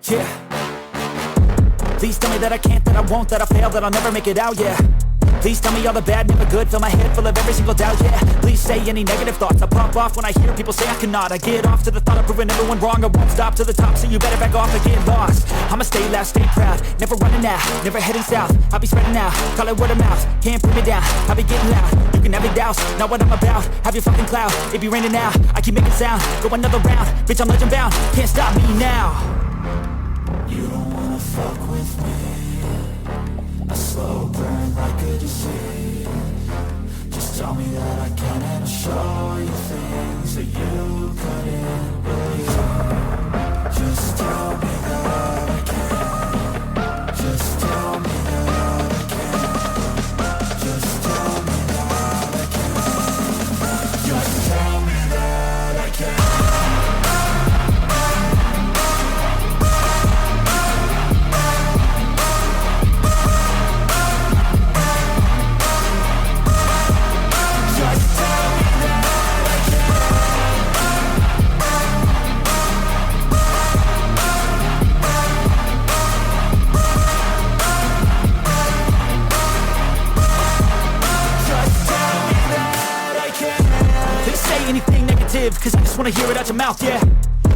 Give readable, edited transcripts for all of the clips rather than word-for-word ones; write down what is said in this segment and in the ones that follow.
Yeah. Please tell me that I can't, that I won't, that I fail, that I'll never make it out, yeah. Please tell me all the bad, never good, fill my head full of every single doubt, yeah. Please say any negative thoughts, I pop off when I hear people say I cannot. I get off to the thought of proving everyone wrong, I won't stop to the top, so you better back off and get lost. I'ma stay loud, stay proud, never running out, never heading south. I'll be spreading out, call it word of mouth, can't put me down, I'll be getting loud. You can have your doubts, not what I'm about, have your fucking clout. It be raining now, I keep making sound, go another round, bitch I'm legend bound, can't stop me now. You don't wanna fuck with me, a slow burn like a disease. Just tell me that I can and I'll show you things that you couldn't believe. Just tell me that I can. Just tell me that I can. Just tell me that I can. Just tell me that I can. Anything negative, cause I just wanna hear it out your mouth, yeah.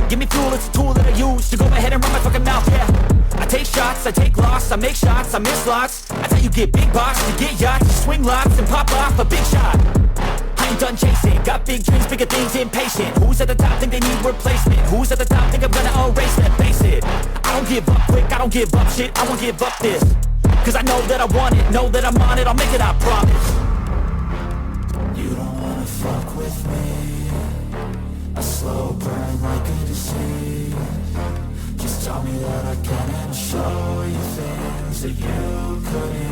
Give me fuel, it's a tool that I use to go ahead and run my fucking mouth, yeah. I take shots, I take loss, I make shots, I miss lots. That's how you get big box, you get yachts, you swing lots and pop off a big shot. I ain't done chasing, got big dreams, bigger things, impatient. Who's at the top think they need replacement? Who's at the top think I'm gonna erase them? Face it, I don't give up quick, I don't give up shit, I won't give up this. Cause I know that I want it, know that I'm on it, I'll make it, I promise. You don't wanna fuck with me, a slow burn like a disease. Just tell me that I can and I'll show you things that you couldn't